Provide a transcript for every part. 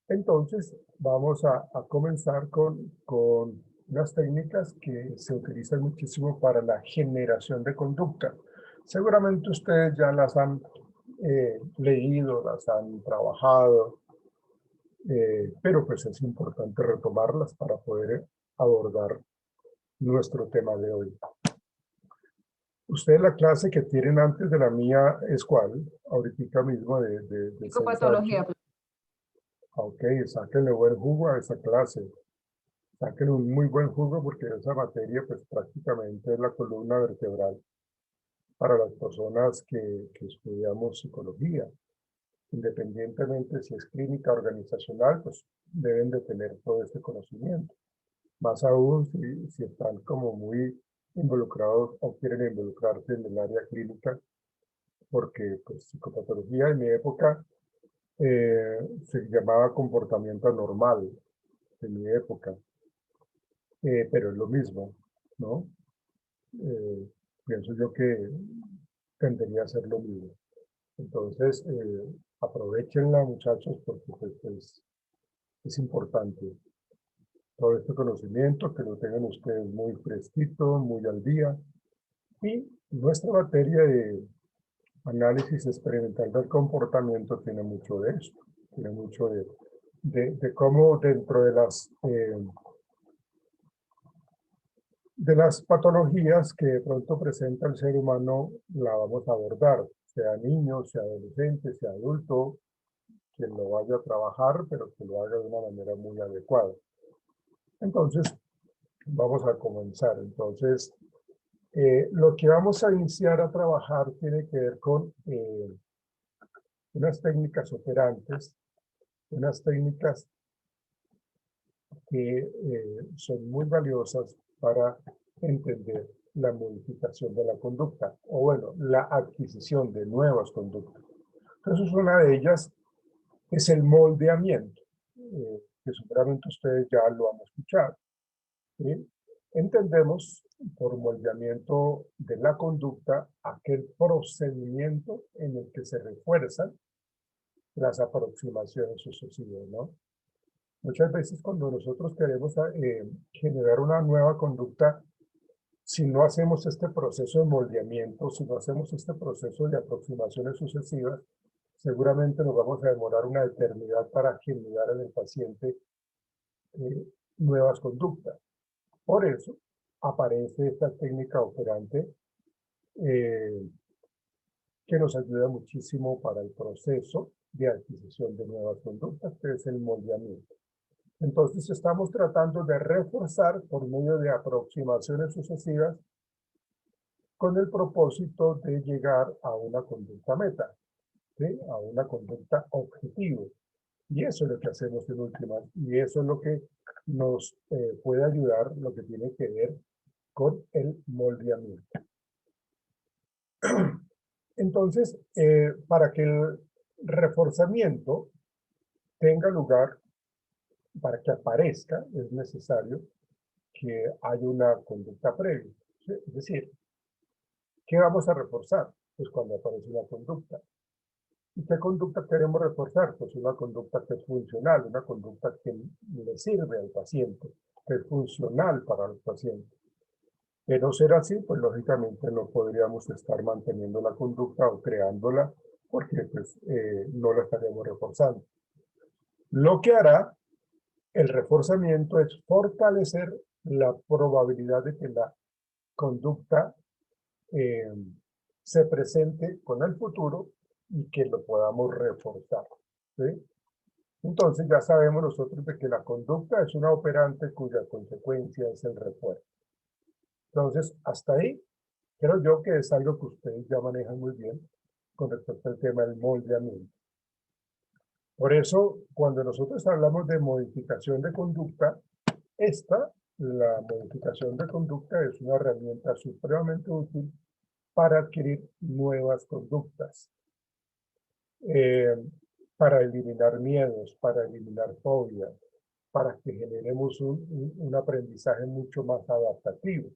Entonces, vamos a comenzar con unas técnicas que se utilizan muchísimo para la generación de conducta. Seguramente ustedes ya las han leído, las han trabajado, pero pues es importante retomarlas para poder abordar nuestro tema de hoy. Ustedes la clase que tienen antes de la mía es ¿cuál? Ahorita mismo de 6 a 8. Psicopatología. Ok, sáquenle buen jugo a esa clase. Sáquenle un muy buen jugo porque esa materia pues prácticamente es la columna vertebral para las personas que estudiamos psicología. Independientemente si es clínica organizacional, pues deben de tener todo este conocimiento. Más aún si están como muy involucrados o quieren involucrarse en el área clínica, porque pues psicopatología en mi época se llamaba comportamiento anormal, en mi época, pero es lo mismo, ¿no? Pienso yo que tendería a ser lo mismo. Entonces, aprovechenla, muchachos, porque pues, es importante todo este conocimiento, que lo tengan ustedes muy fresquito, muy al día. Y nuestra materia de análisis experimental del comportamiento tiene mucho de esto, tiene mucho de cómo dentro de las patologías que de pronto presenta el ser humano la vamos a abordar, sea niño, sea adolescente, sea adulto, quien lo vaya a trabajar, pero que lo haga de una manera muy adecuada. Entonces, vamos a comenzar. Entonces, lo que vamos a iniciar a trabajar tiene que ver con unas técnicas operantes, unas técnicas que son muy valiosas para entender la modificación de la conducta, o bueno, la adquisición de nuevas conductas. Entonces, una de ellas es el moldeamiento, que seguramente ustedes ya lo han escuchado. ¿Sí? Entendemos por moldeamiento de la conducta aquel procedimiento en el que se refuerzan las aproximaciones sucesivas, ¿no? Muchas veces cuando nosotros queremos generar una nueva conducta, si no hacemos este proceso de moldeamiento, si no hacemos este proceso de aproximaciones sucesivas, seguramente nos vamos a demorar una eternidad para generar en el paciente nuevas conductas. Por eso aparece esta técnica operante que nos ayuda muchísimo para el proceso de adquisición de nuevas conductas, que es el moldeamiento. Entonces estamos tratando de reforzar por medio de aproximaciones sucesivas con el propósito de llegar a una conducta meta, ¿sí? A una conducta objetivo. Y eso es lo que hacemos en últimas, y eso es lo que nos puede ayudar, lo que tiene que ver con el moldeamiento. Entonces, para que el reforzamiento tenga lugar, para que aparezca, es necesario que haya una conducta previa. ¿Sí? Es decir, ¿qué vamos a reforzar? Pues cuando aparece una conducta. ¿Y qué conducta queremos reforzar? Pues una conducta que es funcional, una conducta que le sirve al paciente, que es funcional para el paciente. De no ser así, pues lógicamente no podríamos estar manteniendo la conducta o creándola, porque pues no la estaríamos reforzando. Lo que hará el reforzamiento es fortalecer la probabilidad de que la conducta se presente con el futuro y que lo podamos reforzar. ¿Sí? Entonces ya sabemos nosotros de que la conducta es una operante cuya consecuencia es el refuerzo. Entonces, hasta ahí, creo yo que es algo que ustedes ya manejan muy bien con respecto al tema del moldeamiento. Por eso, cuando nosotros hablamos de modificación de conducta, la modificación de conducta es una herramienta supremamente útil para adquirir nuevas conductas, para eliminar miedos, para eliminar fobias, para que generemos un aprendizaje mucho más adaptativo.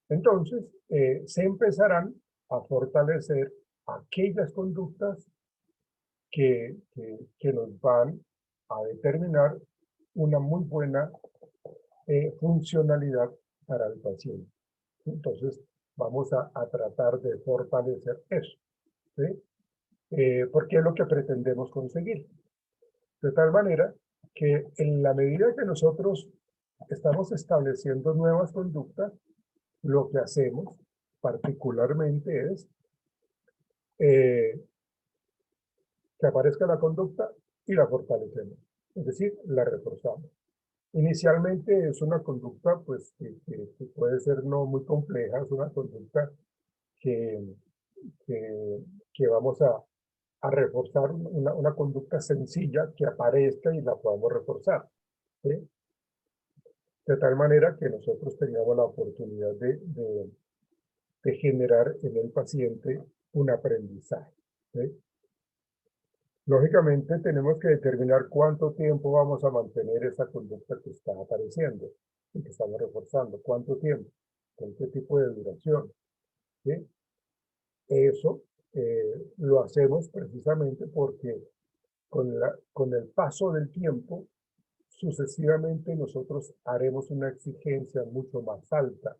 Entonces, se empezarán a fortalecer aquellas conductas que nos van a determinar una muy buena funcionalidad para el paciente. Entonces, vamos a tratar de fortalecer eso, ¿sí? Porque es lo que pretendemos conseguir. De tal manera que en la medida que nosotros estamos estableciendo nuevas conductas, lo que hacemos particularmente es eh, que aparezca la conducta y la fortalecemos, es decir, la reforzamos. Inicialmente es una conducta pues, que puede ser no muy compleja, es una conducta que, que, que vamos a reforzar, una conducta sencilla que aparezca y la podamos reforzar, ¿sí? De tal manera que nosotros tengamos la oportunidad de generar en el paciente un aprendizaje, ¿sí? Lógicamente tenemos que determinar cuánto tiempo vamos a mantener esa conducta que está apareciendo y que estamos reforzando. ¿Cuánto tiempo? ¿Con qué tipo de duración? ¿Sí? Eso lo hacemos precisamente porque con el paso del tiempo, sucesivamente nosotros haremos una exigencia mucho más alta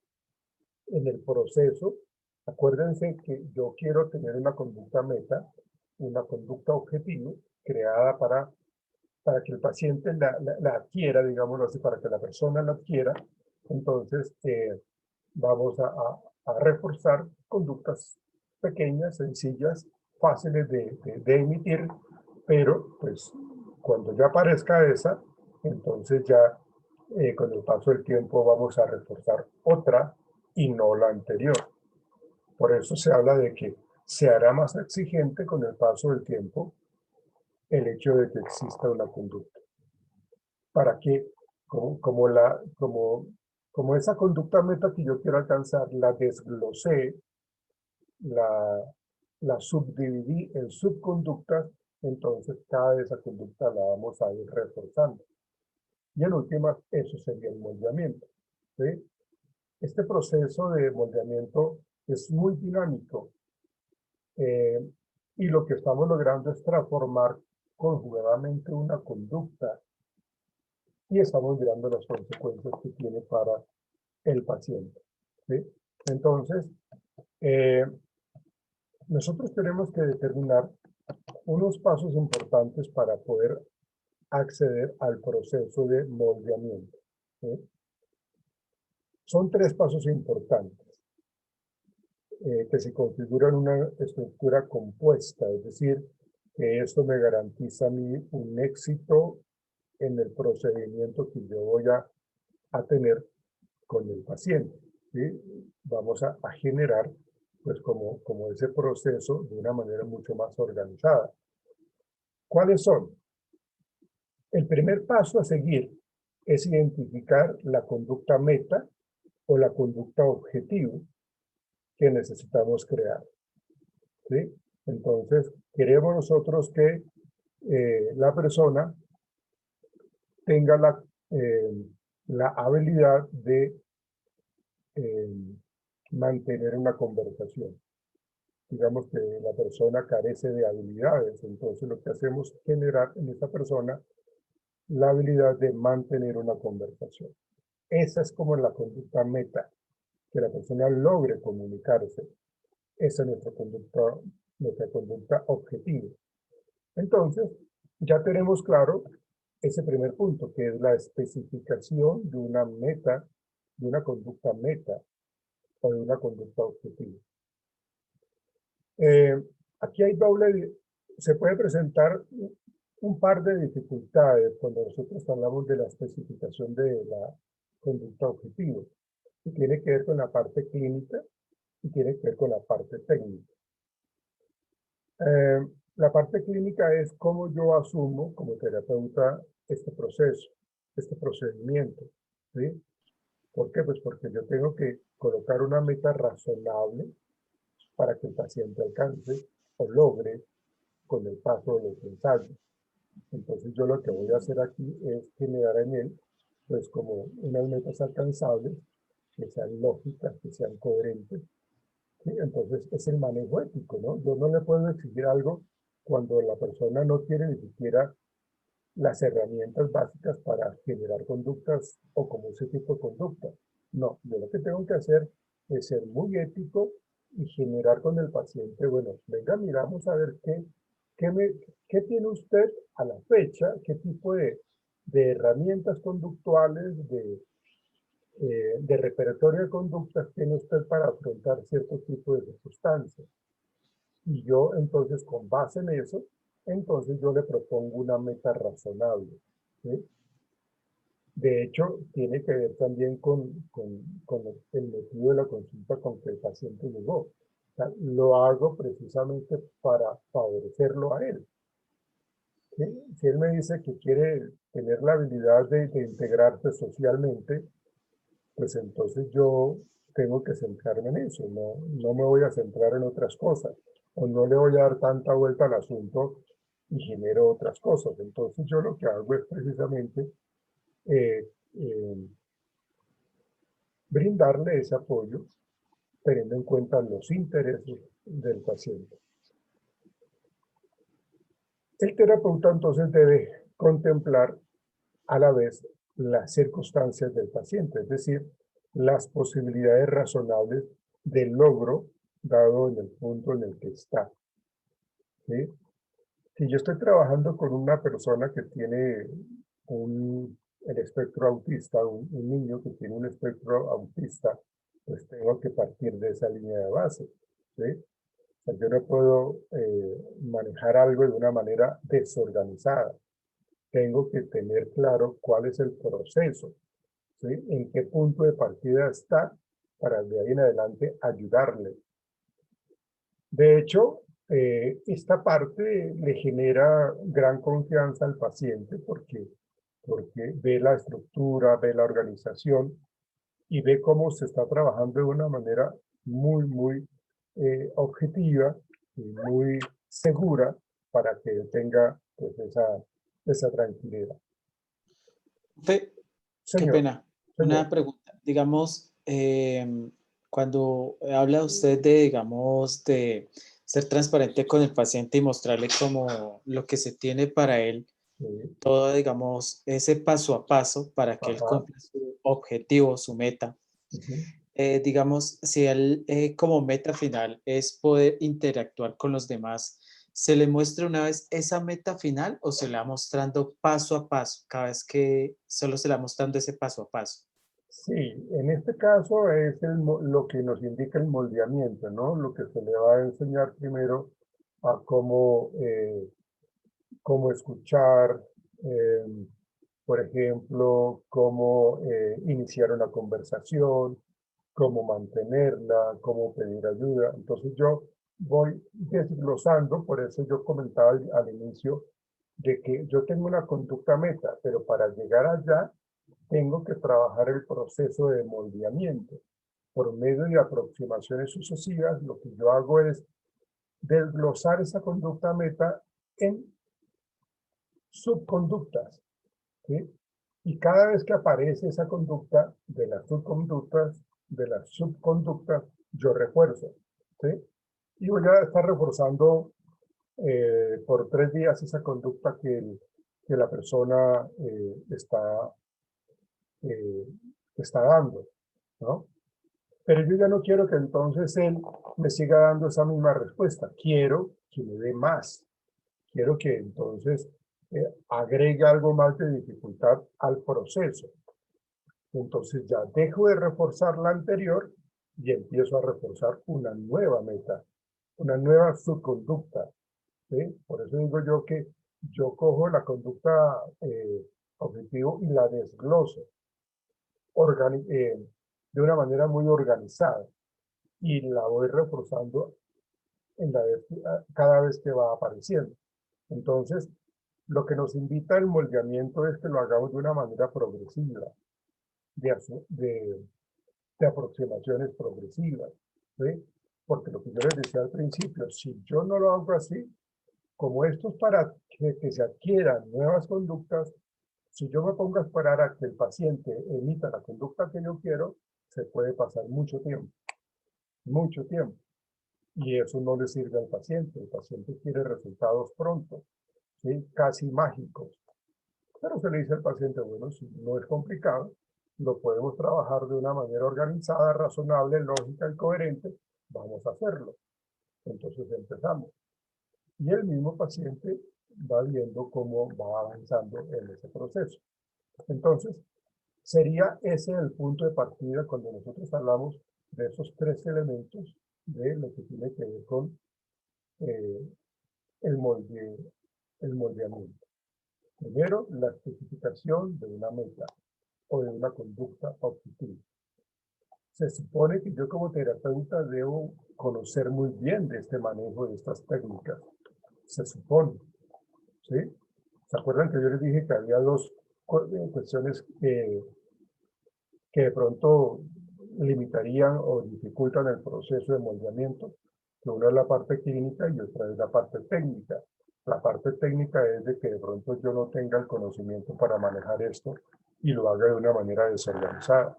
en el proceso. Acuérdense que yo quiero tener una conducta meta, una conducta objetivo, creada para que el paciente la adquiera, digámoslo así, para que la persona la adquiera. Entonces, vamos a reforzar conductas pequeñas, sencillas, fáciles de emitir, pero pues cuando ya aparezca esa, entonces ya con el paso del tiempo vamos a reforzar otra y no la anterior. Por eso se habla de que se hará más exigente con el paso del tiempo el hecho de que exista una conducta. Para que, como esa conducta meta que yo quiero alcanzar, la desglosé, la, la subdividí en subconductas, entonces cada de esa conducta la vamos a ir reforzando. Y en últimas, eso sería el moldeamiento, ¿sí? Este proceso de moldeamiento es muy dinámico y lo que estamos logrando es transformar conjugadamente una conducta y estamos mirando las consecuencias que tiene para el paciente, ¿sí? Entonces, eh, nosotros tenemos que determinar unos pasos importantes para poder acceder al proceso de moldeamiento, ¿sí? Son tres pasos importantes que se configuran una estructura compuesta, es decir, que esto me garantiza a mí un éxito en el procedimiento que yo voy a tener con el paciente, ¿sí? Vamos a generar pues como ese proceso de una manera mucho más organizada. ¿Cuáles son? El primer paso a seguir es identificar la conducta meta o la conducta objetivo que necesitamos crear, ¿sí? Entonces, queremos nosotros que la persona tenga la habilidad de eh, mantener una conversación. Digamos que la persona carece de habilidades, entonces lo que hacemos es generar en esa persona la habilidad de mantener una conversación. Esa es como la conducta meta, que la persona logre comunicarse. Esa es nuestra conducta objetivo. Entonces, ya tenemos claro ese primer punto, que es la especificación de una meta, de una conducta meta o de una conducta objetivo. Aquí hay se puede presentar un par de dificultades cuando nosotros hablamos de la especificación de la conducta objetivo, que tiene que ver con la parte clínica y tiene que ver con la parte técnica. La parte clínica es cómo yo asumo como terapeuta este proceso, este procedimiento, ¿sí? ¿Por qué? Pues porque yo tengo que colocar una meta razonable para que el paciente alcance o logre con el paso de los ensayos. Entonces yo lo que voy a hacer aquí es generar en él, pues como unas metas alcanzables, que sean lógicas, que sean coherentes. ¿Sí? Entonces es el manejo ético, ¿no? Yo no le puedo exigir algo cuando la persona no quiere ni siquiera las herramientas básicas para generar conductas o como ese tipo de conducta. No, yo lo que tengo que hacer es ser muy ético y generar con el paciente, bueno, venga, miramos a ver qué, qué tiene usted a la fecha, qué tipo de herramientas conductuales, de repertorio de conductas tiene usted para afrontar cierto tipo de circunstancias. Y yo entonces, con base en eso, entonces yo le propongo una meta razonable, ¿sí? De hecho, tiene que ver también con el motivo de la consulta con que el paciente llegó. O sea, lo hago precisamente para favorecerlo a él, ¿sí? Si él me dice que quiere tener la habilidad de integrarse socialmente, pues entonces yo tengo que centrarme en eso, no me voy a centrar en otras cosas, o no le voy a dar tanta vuelta al asunto y genero otras cosas. Entonces yo lo que hago es precisamente eh, eh, brindarle ese apoyo teniendo en cuenta los intereses del paciente. El terapeuta entonces debe contemplar a la vez las circunstancias del paciente, es decir, las posibilidades razonables del logro dado en el punto en el que está, ¿sí? Si yo estoy trabajando con una persona que tiene el espectro autista, un niño que tiene un espectro autista, pues tengo que partir de esa línea de base, ¿sí? O sea, yo no puedo manejar algo de una manera desorganizada. Tengo que tener claro cuál es el proceso, ¿sí? En qué punto de partida está para de ahí en adelante ayudarle. De hecho, esta parte le genera gran confianza al paciente porque ve la estructura, ve la organización y ve cómo se está trabajando de una manera muy objetiva y muy segura para que tenga pues, esa tranquilidad. Qué Señor, pena. señor. Una pregunta. Digamos, cuando habla usted de, digamos, de ser transparente con el paciente y mostrarle como lo que se tiene para él, Sí, todo, digamos, ese paso a paso para que él ajá, cumpla su objetivo, su meta. ujú. Digamos, si él como meta final es poder interactuar con los demás, ¿se le muestra una vez esa meta final o se le va mostrando paso a paso, cada vez que solo se le va mostrando ese paso a paso? Sí, en este caso es lo que nos indica el moldeamiento, ¿no? Lo que se le va a enseñar primero a cómo escuchar, eh, por ejemplo, cómo iniciar una conversación, cómo mantenerla, cómo pedir ayuda. Entonces yo voy desglosando, por eso yo comentaba al inicio de que yo tengo una conducta meta, pero para llegar allá tengo que trabajar el proceso de moldeamiento. Por medio de aproximaciones sucesivas, lo que yo hago es desglosar esa conducta meta en subconductas, ¿sí? Y cada vez que aparece esa conducta de las subconductas, yo refuerzo, ¿sí? Y voy a estar reforzando por 3 días esa conducta que la persona eh, está dando, ¿no? Pero yo ya no quiero que entonces él me siga dando esa misma respuesta. Quiero que me dé más. Quiero que entonces agregue algo más de dificultad al proceso. Entonces ya dejo de reforzar la anterior y empiezo a reforzar una nueva meta, una nueva subconducta, ¿sí? Por eso digo yo que yo cojo la conducta objetivo y la desgloso de una manera muy organizada y la voy reforzando cada vez que va apareciendo. Entonces, lo que nos invita el moldeamiento es que lo hagamos de una manera progresiva, de, de aproximaciones progresivas, ¿sí? Porque lo que yo les decía al principio, si yo no lo hago así, como esto es para que se adquieran nuevas conductas, si yo me pongo a esperar a que el paciente emita la conducta que yo quiero, se puede pasar mucho tiempo. Y eso no le sirve al paciente. El paciente quiere resultados pronto, ¿sí? Casi mágicos. Pero se le dice al paciente, bueno, si no es complicado, lo podemos trabajar de una manera organizada, razonable, lógica y coherente, vamos a hacerlo. Entonces empezamos. Y el mismo paciente va viendo cómo va avanzando en ese proceso. Entonces, sería ese el punto de partida cuando nosotros hablamos de esos tres elementos de lo que tiene que ver con eh, el, el moldeamiento. Primero, la especificación de una meta o de una conducta objetiva. Se supone que yo como terapeuta debo conocer muy bien de este manejo de estas técnicas. Se supone, ¿sí? ¿Se acuerdan que yo les dije que había dos cuestiones que de pronto limitarían o dificultan el proceso de moldeamiento? Que una es la parte clínica y otra es la parte técnica. La parte técnica es de que de pronto yo no tenga el conocimiento para manejar esto y lo haga de una manera desorganizada.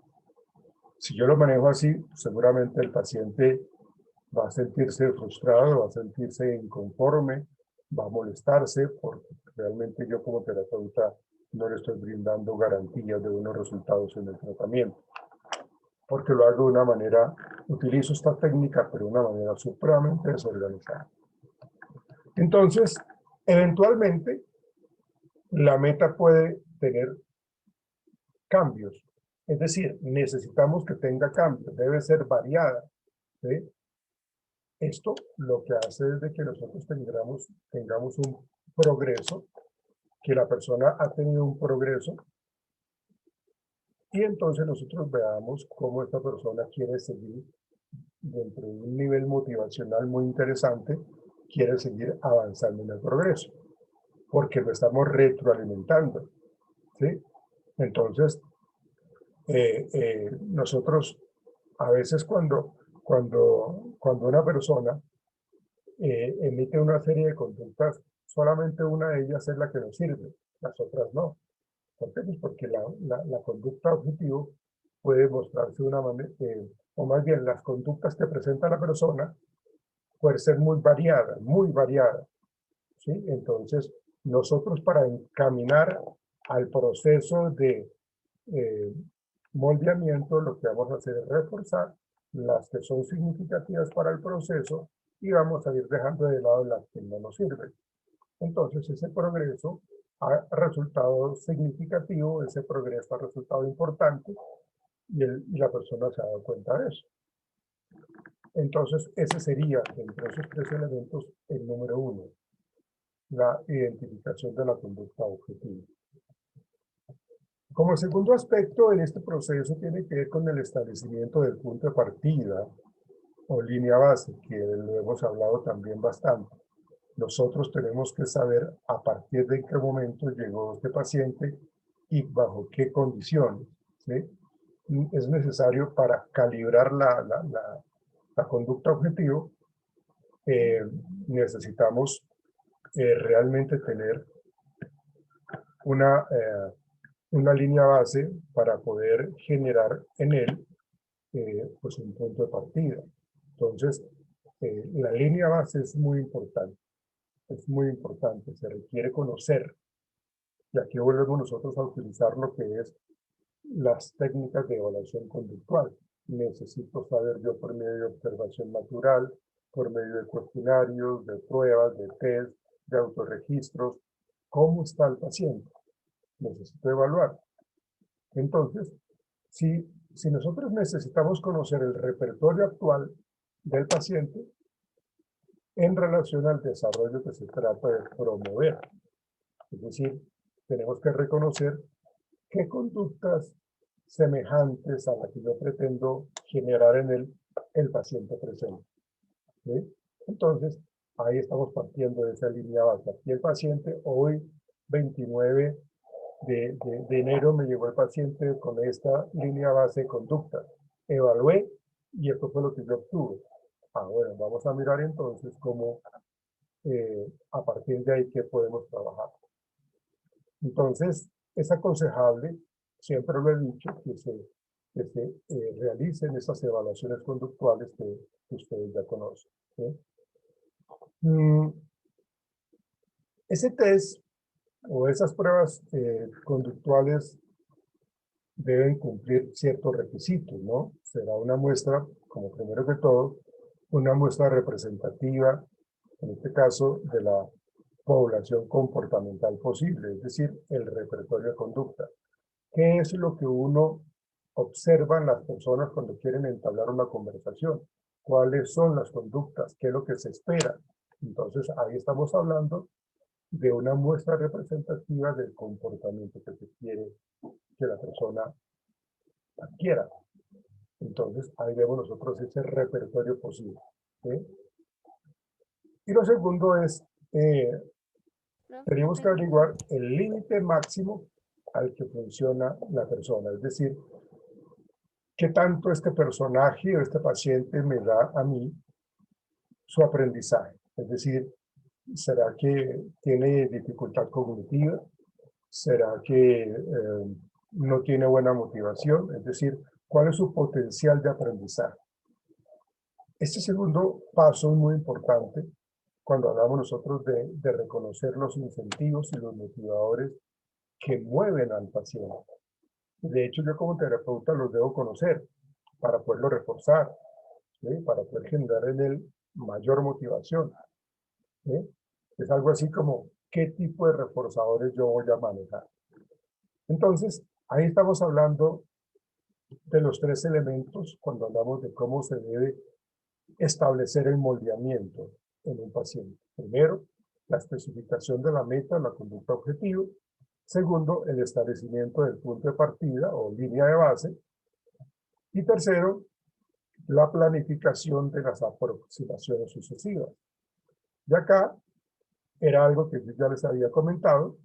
Si yo lo manejo así, seguramente el paciente va a sentirse frustrado, va a sentirse inconforme, va a molestarse porque realmente yo como terapeuta no le estoy brindando garantías de buenos resultados en el tratamiento. Porque lo hago de una manera, utilizo esta técnica, pero de una manera supremamente desorganizada. Entonces, eventualmente, la meta puede tener cambios. Es decir, necesitamos que tenga cambios, debe ser variada, ¿sí? Esto lo que hace es de que nosotros tengamos un progreso, que la persona ha tenido un progreso, y entonces nosotros veamos cómo esta persona quiere seguir dentro de un nivel motivacional muy interesante, quiere seguir avanzando en el progreso, porque lo estamos retroalimentando, ¿sí? Entonces, nosotros a veces cuando una persona emite una serie de conductas, solamente una de ellas es la que nos sirve, las otras no. ¿Por qué? Pues porque la conducta objetivo puede mostrarse de una manera, o más bien las conductas que presenta la persona puede ser muy variada, ¿sí? Entonces, nosotros para encaminar al proceso de eh, moldeamiento, lo que vamos a hacer es reforzar las que son significativas para el proceso y vamos a ir dejando de lado las que no nos sirven. Entonces, ese progreso ha resultado significativo, ese progreso ha resultado importante y la persona se ha dado cuenta de eso. Entonces, ese sería, entre esos tres elementos, el número uno, la identificación de la conducta objetiva. Como segundo aspecto en este proceso tiene que ver con el establecimiento del punto de partida o línea base, que lo hemos hablado también bastante. Nosotros tenemos que saber a partir de qué momento llegó este paciente y bajo qué condiciones, ¿sí? Es necesario para calibrar la conducta objetivo, necesitamos realmente tener una línea base para poder generar en él pues un punto de partida. Entonces, la línea base es muy importante. Es muy importante, se requiere conocer, y aquí volvemos nosotros a utilizar lo que es las técnicas de evaluación conductual. Necesito saber yo por medio de observación natural, por medio de cuestionarios, de pruebas, de test, de autorregistros, cómo está el paciente. Necesito evaluar. Entonces, si nosotros necesitamos conocer el repertorio actual del paciente en relación al desarrollo que se trata de promover, es decir, tenemos que reconocer qué conductas semejantes a la que yo pretendo generar en el paciente presente, ¿sí? Entonces, ahí estamos partiendo de esa línea base. Aquí el paciente, hoy 29 de enero, me llegó el paciente con esta línea base de conducta. Evalué y esto fue lo que yo obtuve. Bueno, vamos a mirar entonces cómo a partir de ahí qué podemos trabajar. Entonces, es aconsejable, siempre lo he dicho, que se realicen esas evaluaciones conductuales que ustedes ya conocen, ¿sí? Ese test o esas pruebas conductuales deben cumplir ciertos requisitos, ¿no? Será una muestra, como primero que todo, una muestra representativa, en este caso, de la población comportamental posible, es decir, el repertorio de conducta. ¿Qué es lo que uno observa en las personas cuando quieren entablar una conversación? ¿Cuáles son las conductas? ¿Qué es lo que se espera? Entonces, ahí estamos hablando de una muestra representativa del comportamiento que se quiere que la persona adquiera. Entonces, ahí vemos nosotros ese repertorio posible, ¿sí? Y lo segundo es, tenemos que averiguar el límite máximo al que funciona la persona. Es decir, qué tanto este personaje o este paciente me da a mí su aprendizaje. Es decir, ¿será que tiene dificultad cognitiva? ¿Será que no tiene buena motivación? Es decir, ¿cuál es su potencial de aprendizaje? Este segundo paso es muy importante cuando hablamos nosotros de reconocer los incentivos y los motivadores que mueven al paciente. De hecho, yo como terapeuta los debo conocer para poderlo reforzar, ¿sí? Para poder generar en él mayor motivación, ¿sí? Es algo así como, ¿qué tipo de reforzadores yo voy a manejar? Entonces, ahí estamos hablando de los tres elementos cuando hablamos de cómo se debe establecer el moldeamiento en un paciente. Primero, la especificación de la meta, la conducta objetivo. Segundo, el establecimiento del punto de partida o línea de base. Y tercero, la planificación de las aproximaciones sucesivas. Y acá era algo que yo ya les había comentado.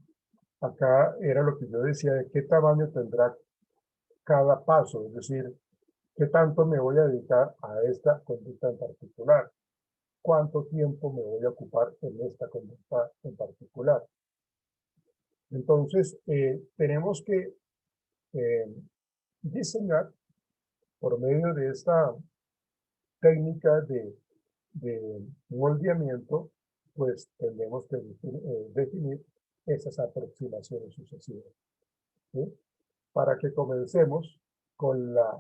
Acá era lo que yo decía de qué tamaño tendrá cada paso, es decir, qué tanto me voy a dedicar a esta conducta en particular, cuánto tiempo me voy a ocupar en esta conducta en particular. Entonces, tenemos que diseñar por medio de esta técnica de moldeamiento, pues tendremos que definir esas aproximaciones sucesivas, ¿sí? Para que comencemos con la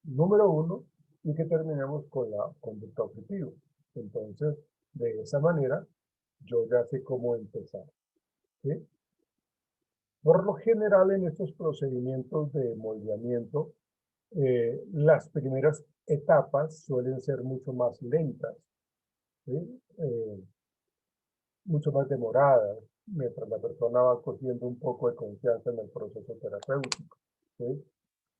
número uno y que terminemos con la conducta objetivo. Entonces, de esa manera, yo ya sé cómo empezar, ¿sí? Por lo general, en estos procedimientos de moldeamiento, las primeras etapas suelen ser mucho más lentas, ¿sí? Mucho más demoradas, mientras la persona va cogiendo un poco de confianza en el proceso terapéutico, ¿sí?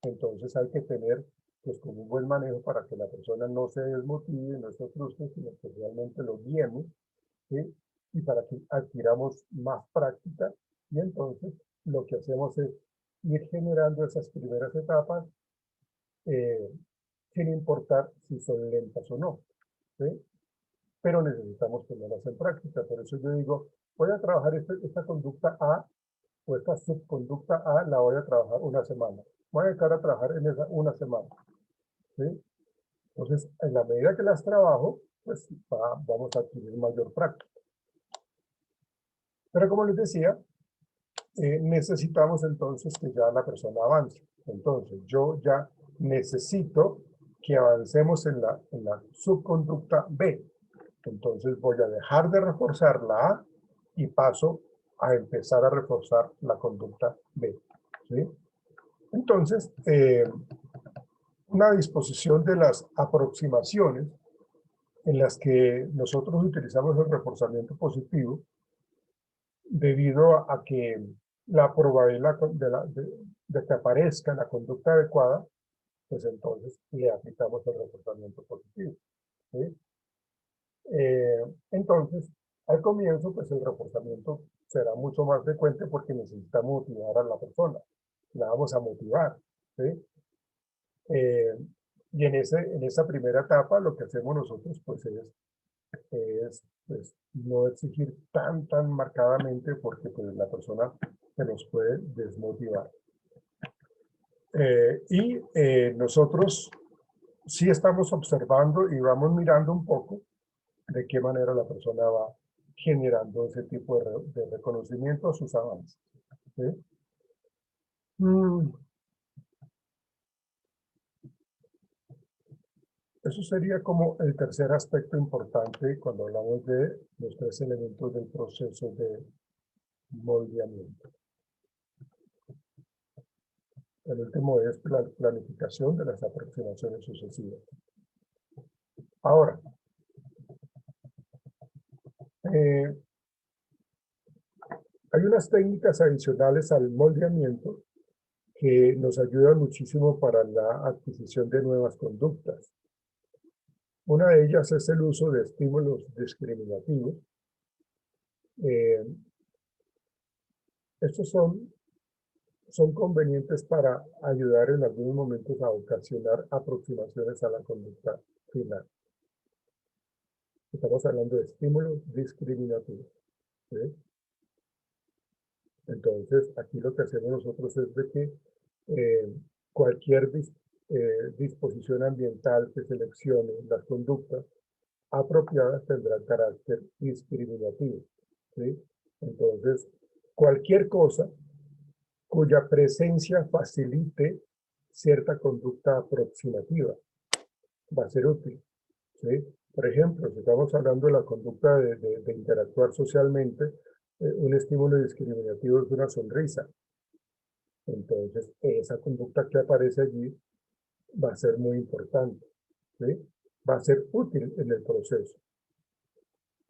Entonces hay que tener pues como un buen manejo para que la persona no se desmotive, no se frustre, sino que realmente lo guiemos, ¿sí? Y para que adquiramos más práctica y entonces lo que hacemos es ir generando esas primeras etapas eh, sin importar si son lentas o no, ¿sí? Pero necesitamos ponerlas en práctica. Por eso yo digo, voy a trabajar esta conducta A o esta subconducta A, la voy a trabajar una semana. Voy a dedicar a trabajar en esa una semana, ¿sí? Entonces, en la medida que las trabajo, pues vamos a adquirir mayor práctica. Pero como les decía, necesitamos entonces que ya la persona avance. Entonces, yo ya necesito que avancemos en la subconducta B. Entonces voy a dejar de reforzar la A y paso a empezar a reforzar la conducta B, ¿sí? Entonces, una disposición de las aproximaciones en las que nosotros utilizamos el reforzamiento positivo debido a que la probabilidad de que aparezca la conducta adecuada, pues entonces le aplicamos el reforzamiento positivo, ¿sí? Entonces, al comienzo, pues el reforzamiento será mucho más frecuente porque necesitamos motivar a la persona. La vamos a motivar, ¿sí? Y en esa primera etapa lo que hacemos nosotros pues es pues, no exigir tan marcadamente porque pues, la persona se nos puede desmotivar. Nosotros sí estamos observando y vamos mirando un poco de qué manera la persona va generando ese tipo de reconocimiento a sus avances. ¿Sí? Mm, Eso sería como el tercer aspecto importante cuando hablamos de los tres elementos del proceso de moldeamiento. El último es la planificación de las aproximaciones sucesivas. Ahora, eh, hay unas técnicas adicionales al moldeamiento que nos ayudan muchísimo para la adquisición de nuevas conductas. Una de ellas es el uso de estímulos discriminativos. Eh, estos son convenientes para ayudar en algunos momentos a ocasionar aproximaciones a la conducta final. Estamos hablando de estímulos discriminativos. ¿Sí? Entonces, aquí lo que hacemos nosotros es de que cualquier disposición ambiental que seleccione las conductas apropiadas tendrá carácter discriminativo. ¿Sí? Entonces, cualquier cosa cuya presencia facilite cierta conducta aproximativa va a ser útil. ¿Sí? Por ejemplo, si estamos hablando de la conducta de interactuar socialmente, un estímulo discriminativo es una sonrisa. Entonces, esa conducta que aparece allí va a ser muy importante. ¿Sí? Va a ser útil en el proceso.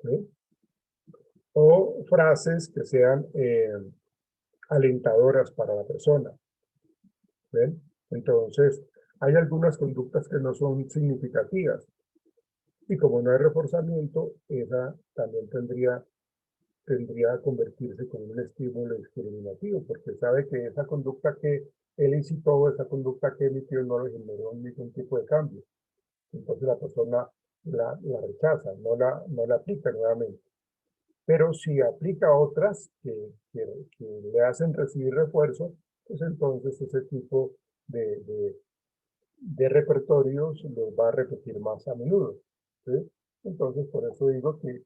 ¿Sí? O frases que sean alentadoras para la persona. ¿Ven? Entonces, hay algunas conductas que no son significativas. Y como no hay reforzamiento, esa también tendría que convertirse como un estímulo discriminativo, porque sabe que esa conducta que él incitó, esa conducta que emitió, no le generó ningún tipo de cambio. Entonces la persona la rechaza, no la aplica nuevamente. Pero si aplica otras que le hacen recibir refuerzo, pues entonces ese tipo de repertorios los va a repetir más a menudo. ¿Sí? Entonces, por eso digo que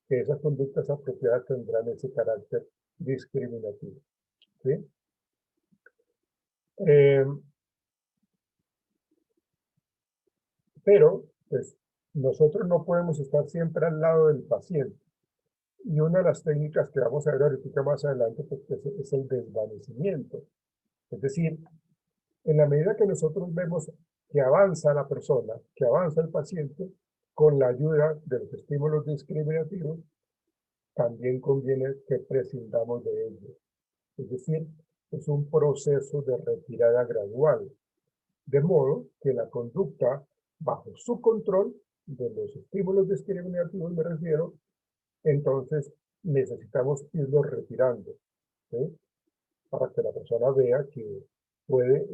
esas conductas apropiadas tendrán ese carácter discriminativo. ¿Sí? Eh, pero, pues, nosotros no podemos estar siempre al lado del paciente. Y una de las técnicas que vamos a ver ahorita más adelante pues, es el desvanecimiento. Es decir, en la medida que nosotros vemos que avanza la persona, que avanza el paciente, con la ayuda de los estímulos discriminativos, también conviene que prescindamos de ellos. Es decir, es un proceso de retirada gradual, de modo que la conducta bajo su control de los estímulos discriminativos, me refiero, entonces necesitamos irlos retirando, ¿sí? Para que la persona vea que puede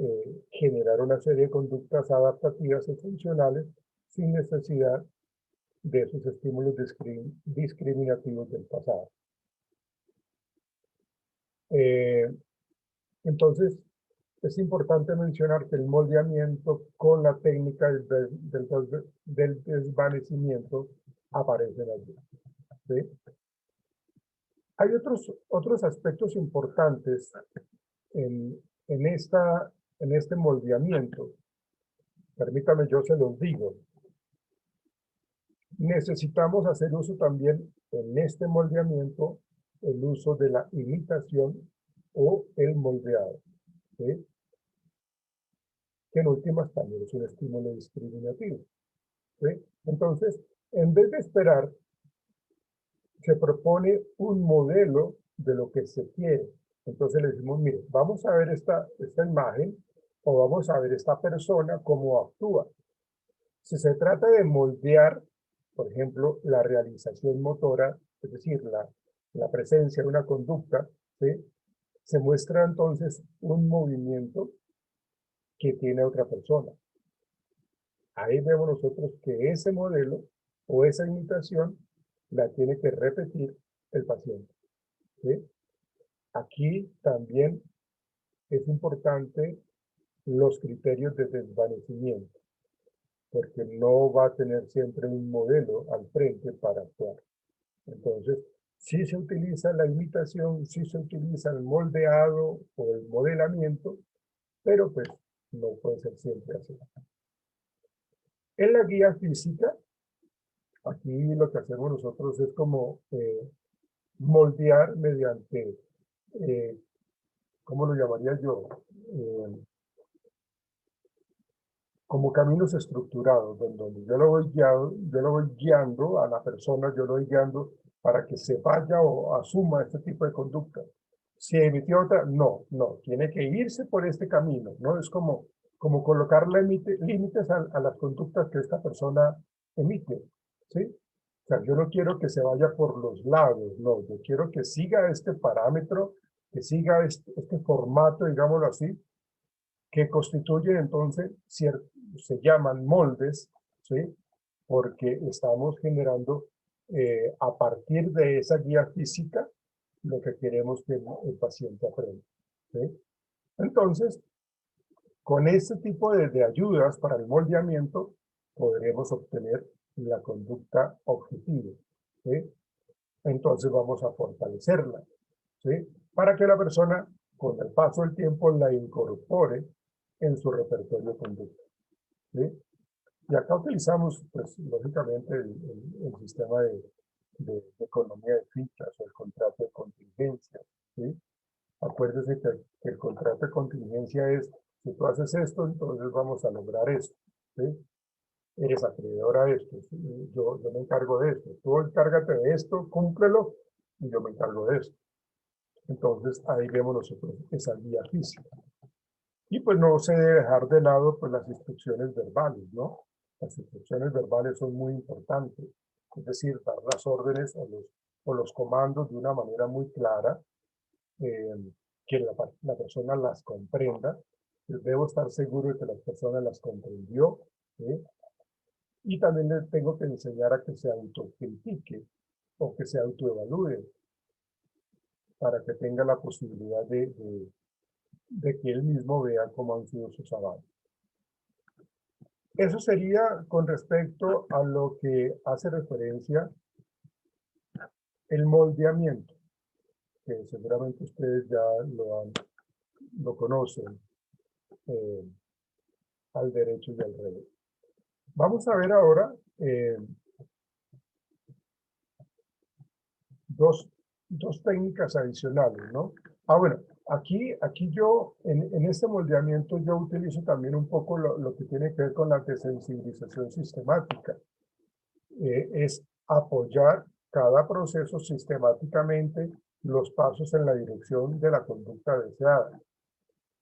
generar una serie de conductas adaptativas y funcionales sin necesidad de esos estímulos discriminativos del pasado. Eh, entonces, es importante mencionar que el moldeamiento con la técnica del desvanecimiento aparecen allí. ¿Sí? Hay otros aspectos importantes en, en, en este moldeamiento. Permítame, yo se los digo. Necesitamos hacer uso también en este moldeamiento el uso de la imitación o el moldeado, ¿sí? Que en últimas también es un estímulo discriminativo. ¿Sí? Entonces, en vez de esperar, se propone un modelo de lo que se quiere. Entonces le decimos, mire, vamos a ver esta imagen o vamos a ver esta persona cómo actúa. Si se trata de moldear, por ejemplo, la realización motora, es decir, la presencia de una conducta, ¿sí? Se muestra entonces un movimiento que tiene otra persona. Ahí vemos nosotros que ese modelo o esa imitación la tiene que repetir el paciente. ¿Sí? Aquí también es importante los criterios de desvanecimiento, porque no va a tener siempre un modelo al frente para actuar. Entonces, sí se utiliza la imitación, sí se utiliza el moldeado o el modelamiento, pero pues no puede ser siempre así. En la guía física, aquí lo que hacemos nosotros es como moldear mediante, ¿cómo lo llamaría yo? Como caminos estructurados, donde yo lo voy guiando a la persona, yo lo voy guiando para que se vaya o asuma este tipo de conducta. Si emitió otra, no, tiene que irse por este camino, ¿no? Es como colocar límites a las conductas que esta persona emite, ¿sí? O sea, yo no quiero que se vaya por los lados, no, yo quiero que siga este parámetro, que siga este formato, digámoslo así, que constituyen entonces, se llaman moldes, ¿sí? Porque estamos generando a partir de esa guía física lo que queremos que el paciente aprenda, ¿sí? Entonces, con este tipo de ayudas para el moldeamiento, podremos obtener la conducta objetiva, ¿sí? Entonces vamos a fortalecerla, ¿sí? Para que la persona, con el paso del tiempo, la incorpore en su repertorio de conducta, ¿sí? Y acá utilizamos, pues, lógicamente, el sistema de economía de fichas o el contrato de contingencia, ¿sí? Acuérdese que el contrato de contingencia es, si tú haces esto, entonces vamos a lograr esto, ¿sí? Eres acreedor a esto, ¿sí? Yo me encargo de esto, tú encárgate de esto, cúmplelo, y yo me encargo de esto. Entonces, ahí vemos nosotros esa guía física. Y pues no se debe dejar de lado pues las instrucciones verbales, ¿no? Las instrucciones verbales son muy importantes, es decir, dar las órdenes o los comandos de una manera muy clara, que la persona las comprenda. Pues debo estar seguro de que la persona las comprendió, ¿sí? Y también le tengo que enseñar a que se autocritique o que se autoevalúe para que tenga la posibilidad de que él mismo vea cómo han sido sus avances. Eso sería con respecto a lo que hace referencia el moldeamiento, que seguramente ustedes ya lo conocen al derecho y al revés. Vamos a ver ahora dos técnicas adicionales, ¿no? Bueno, aquí yo, en este moldeamiento, yo utilizo también un poco lo que tiene que ver con la desensibilización sistemática. Es apoyar cada proceso sistemáticamente los pasos en la dirección de la conducta deseada.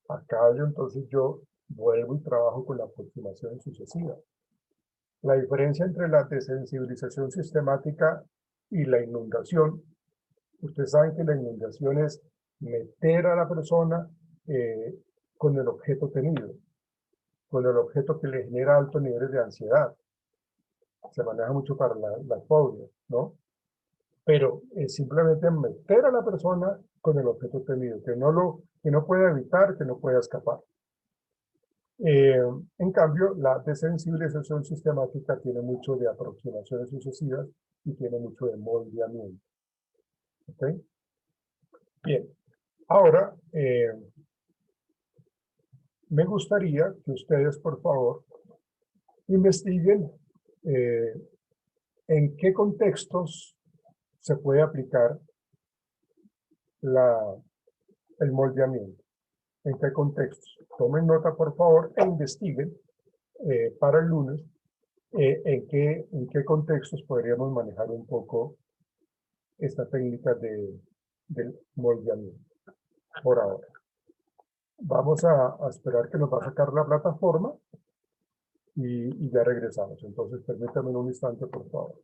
Acá entonces yo vuelvo y trabajo con la aproximación sucesiva. La diferencia entre la desensibilización sistemática y la inundación, ustedes saben que la inundación es meter a la persona con el objeto tenido, con el objeto que le genera altos niveles de ansiedad. Se maneja mucho para las fobias, ¿no? Pero es simplemente meter a la persona con el objeto tenido, que no pueda evitar, que no pueda escapar. En cambio, la desensibilización sistemática tiene mucho de aproximaciones sucesivas y tiene mucho de moldeamiento. ¿Ok? Bien, ahora me gustaría que ustedes, por favor, investiguen en qué contextos se puede aplicar el moldeamiento. ¿En qué contextos? Tomen nota, por favor, e investiguen para el lunes en qué contextos podríamos manejar un poco esta técnica del moldeamiento por ahora. Vamos a esperar que nos va a sacar la plataforma y ya regresamos. Entonces, permítanme un instante, por favor.